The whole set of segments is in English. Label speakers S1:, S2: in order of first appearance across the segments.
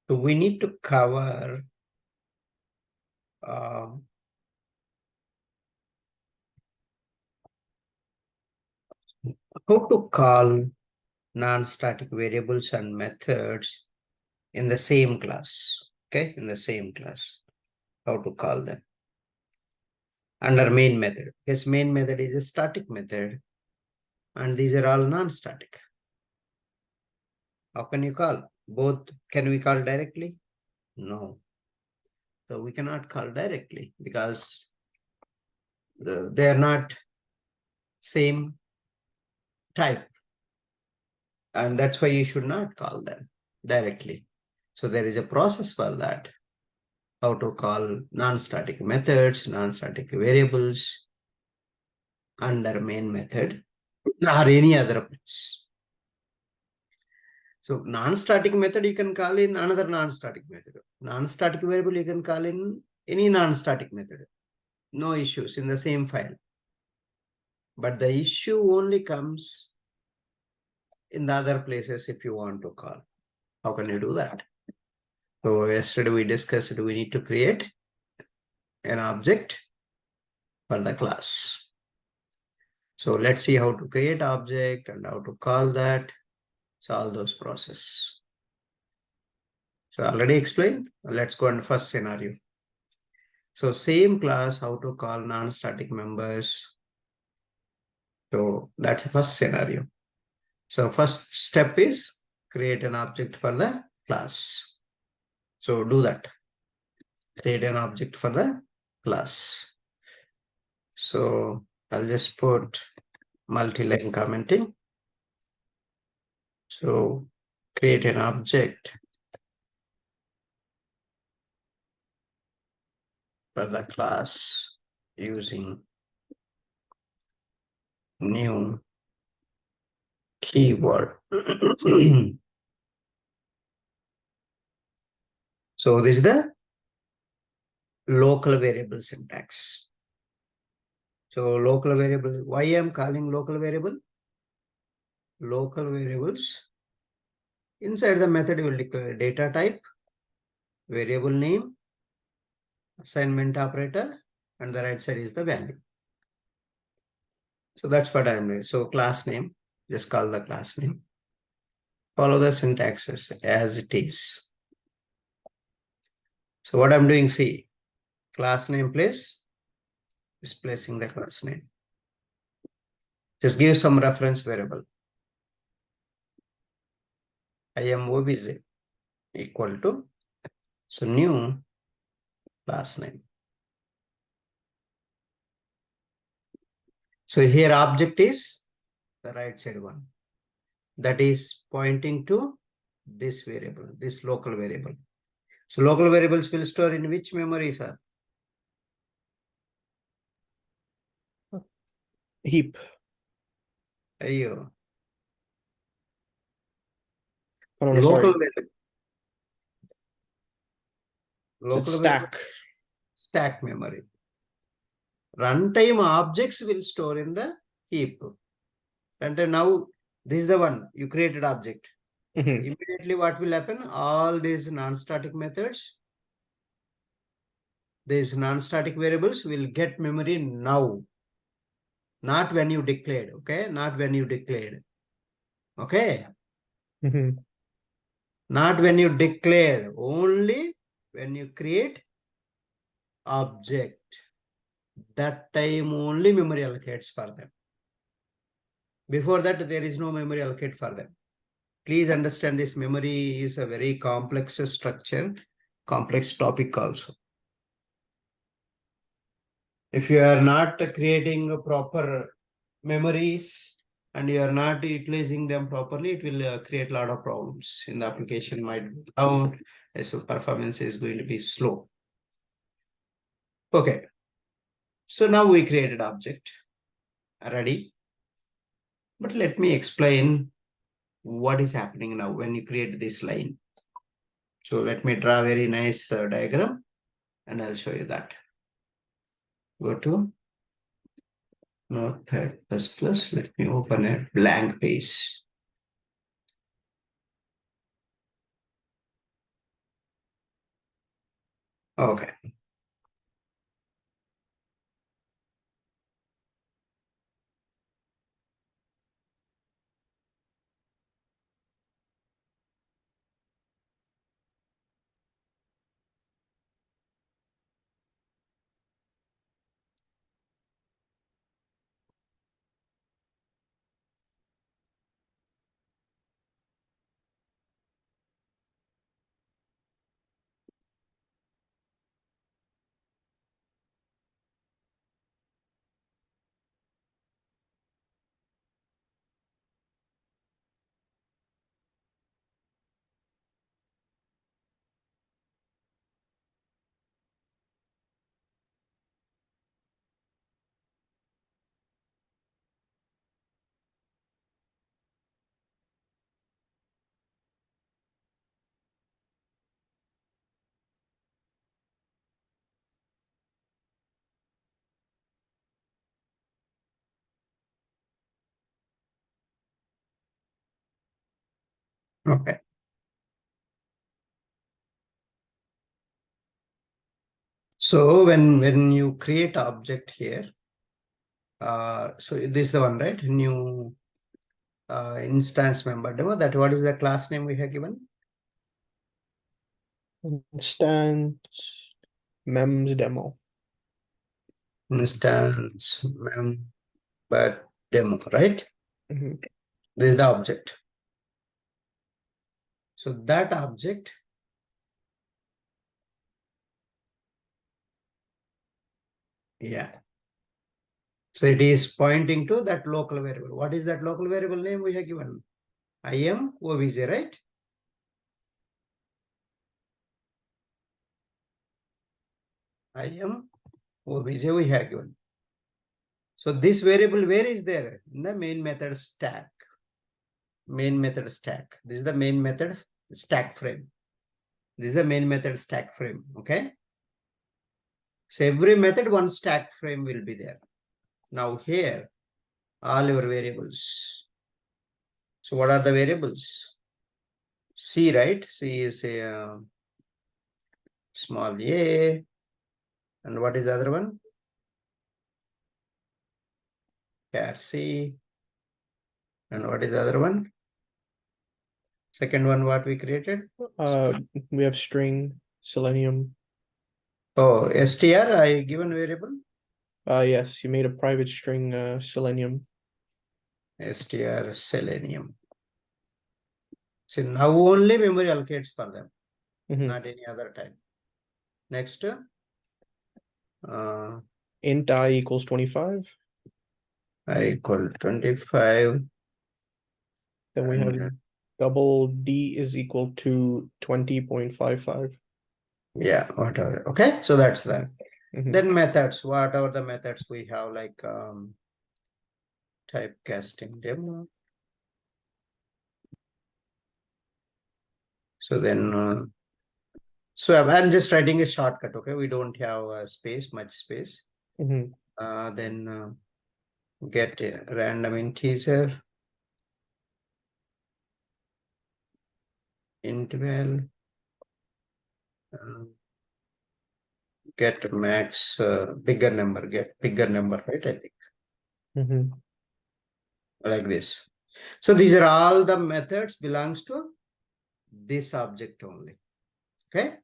S1: So we need to cover how to call non-static variables and methods in the same class. Okay, in the same class, how to call them under main method. Because main method is a static method, and these are all non-static. How can you call both? Can we call directly? No. So we cannot call directly because they are not same type. And that's why you should not call them directly. So there is a process for that. How to call non-static methods, non-static variables under main method or any other place. So non-static method you can call in another non-static method. Non-static variable you can call in any non-static method. No issues in the same file. But the issue only comes in the other places if you want to call. How can you do that? So yesterday we discussed we need to create an object for the class. So let's see how to create object and how to call that. So all those process. So already explained. Let's go on the first scenario. So same class, how to call non-static members. So that's the first scenario. So first step is create an object for the class. So do that. Create an object for the class. So I'll just put multi-line commenting. So create an object for the class using new keyword. So this is the local variable syntax. So local variable, why I'm calling local variable? Local variables. Inside the method, you will declare data type, variable name, assignment operator, and the right side is the value. So that's what I'm doing. So class name, just call the class name. Follow the syntaxes as it is. So what I'm doing, see, class name place is placing the class name. Just give some reference variable. I am obj equal to, so new class name. So here object is the right side one. That is pointing to this variable, this local variable. So local variables will store in which memory, sir?
S2: Heap.
S1: Ayyo.
S2: Oh, no,
S1: Local
S2: sorry.
S1: variable. Local
S2: Stack.
S1: Stack memory. Runtime objects will store in the heap. Runtime now, this is the one you created object. Immediately what will happen? All these non-static methods, these non-static variables will get memory now. Not when you declared, okay? Not when you declared. Okay? Not when you declare, only when you create object. That time only memory allocates for them. Before that, there is no memory allocate for them. Please understand this memory is a very complex structure, complex topic also. If you are not creating proper memories and you are not utilizing them properly, it will create a lot of problems in the application. Might be down, so performance is going to be slow. Okay. So now we created object ready. But let me explain what is happening now when you create this line. So let me draw a very nice diagram and I'll show you that. Go to Notepad++. Let me open a blank page. Okay. Okay. So when you create object here, so this is the one, right? New instance member demo. That what is the class name we have given?
S2: Instance mems demo.
S1: Instance member demo, right?
S2: Mhm.
S1: This is the object. So that object, yeah. So it is pointing to that local variable. What is that local variable name we have given? IM obj, right? IM obj we have given. So this variable where is there? In the main method stack. Main method stack. This is the main method stack frame. This is the main method stack frame. Okay. So every method, one stack frame will be there. Now here, all your variables. So what are the variables? C, right? C is a small a. And what is the other one? Char C. And what is the other one? Second one, what we created?
S2: We have string selenium.
S1: Oh, str, I given variable.
S2: Yes, you made a private string selenium.
S1: Str selenium. So now only memory allocates for them, not any other time. Next,
S2: Int I equals 25.
S1: I equal 25.
S2: Then we have double D is equal to 20.55.
S1: Yeah, whatever. Okay, so that's that. Then methods, whatever the methods we have, like typecasting demo. So then, so I'm just writing a shortcut. Okay, we don't have space, much space. Then get a random integer, interval, get max bigger number, get bigger number, right? I think like this. So these are all the methods belongs to this object only. Okay.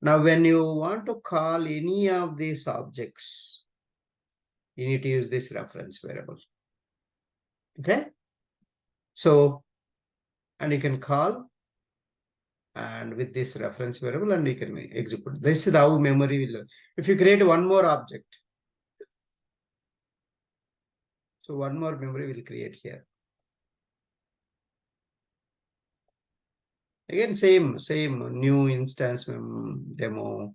S1: Now, when you want to call any of these objects, you need to use this reference variable. Okay. So, and you can call and with this reference variable and you can execute. This is how memory will. If you create one more object, so one more memory will create here. Again, same new instance demo,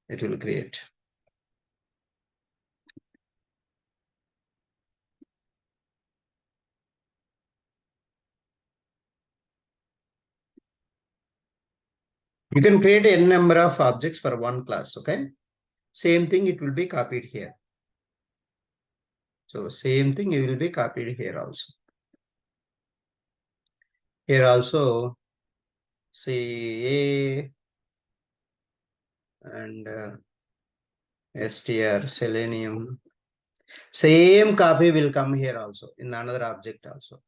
S1: it will create. You can create n number of objects for one class, okay? Same thing, it will be copied here. So same thing, it will be copied here also. Here also, say and str selenium. Same copy will come here also in another object also.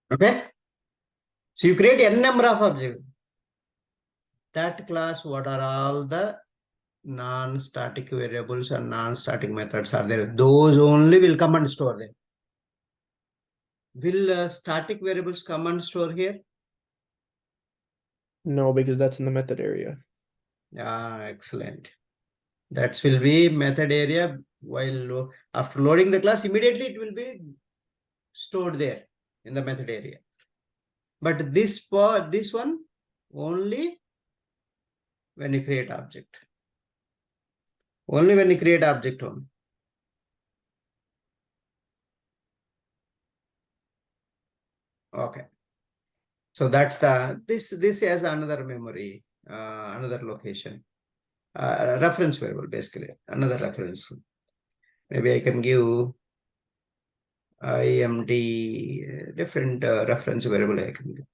S1: Okay. So you create n number of objects. That class, what are all the non-static variables and non-static methods are there? Those only will come and store there. Will static variables come and store here?
S2: No, because that's in the method area.
S1: Ah, excellent. That will be method area. While after loading the class, immediately it will be stored there in the method area. But this one only when you create object. Only when you create object only. Okay. So that's this has another memory, another location, reference variable basically, another reference. Maybe I can give IMD different reference variable I can give.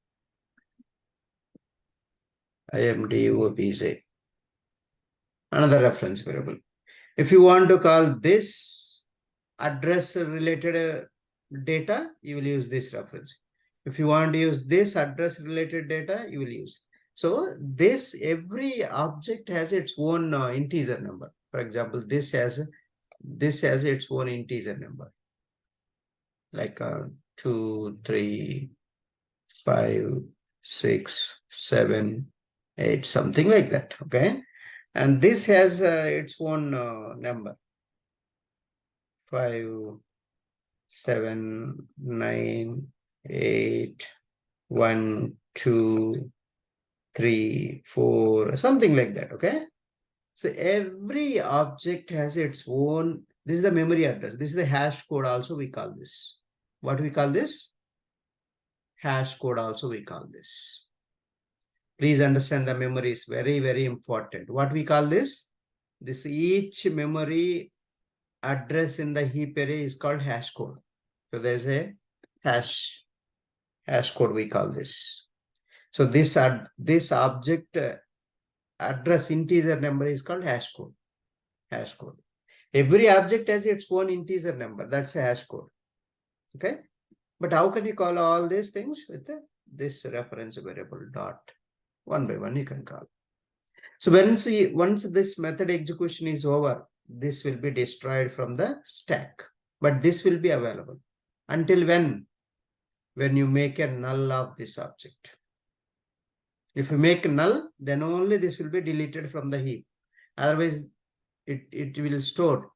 S1: IMD OBJ, another reference variable. If you want to call this address related data, you will use this reference. If you want to use this address related data, you will use. So this every object has its own integer number. For example, this has its own integer number, like 2, 3, 5, 6, 7, 8, something like that. Okay, and this has its own number, 5, 7, 9, 8, 1, 2, 3, 4, something like that. Okay, so every object has its own. This is the memory address. This is the hash code also we call this. What we call this? Hash code also we call this. Please understand the memory is very, very important. What we call this? This each memory address in the heap array is called hash code. So there's a hash code we call this. So this object address integer number is called hash code. Hash code. Every object has its own integer number. That's a hash code. Okay. But how can you call all these things with this reference variable dot? One by one you can call. So once this method execution is over, this will be destroyed from the stack. But this will be available. Until when? When you make a null of this object. If you make a null, then only this will be deleted from the heap. Otherwise, it will store.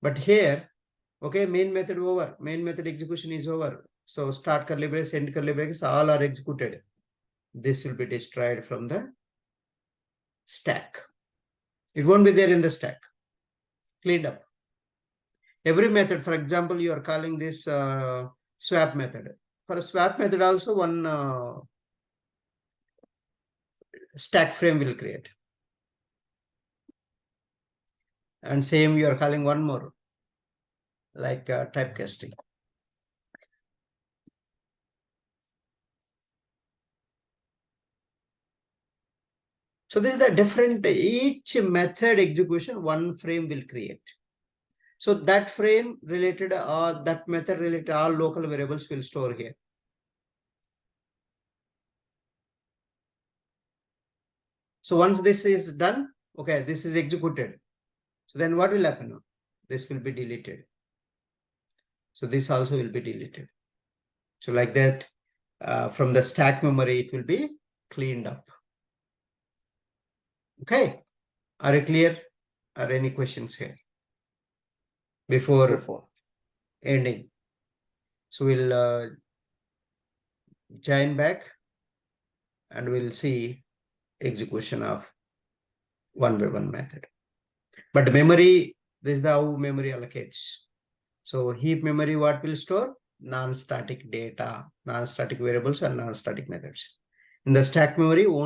S1: But here, okay, main method over, main method execution is over. So start curly brace, end curly braces, all are executed. This will be destroyed from the stack. It won't be there in the stack. Cleaned up. Every method, for example, you are calling this swap method. For a swap method also, one stack frame will create. And same, you are calling one more, like typecasting. So this is the different, each method execution, one frame will create. So that frame related, that method related, all local variables will store here. So once this is done, okay, this is executed. So then what will happen now? This will be deleted. So this also will be deleted. So like that, from the stack memory, it will be cleaned up. Okay. Are you clear? Are any questions here? Before ending. So we'll join back and we'll see execution of one by one method. But memory, this is how memory allocates. So heap memory, what will store? Non-static data, non-static variables and non-static methods. In the stack memory, only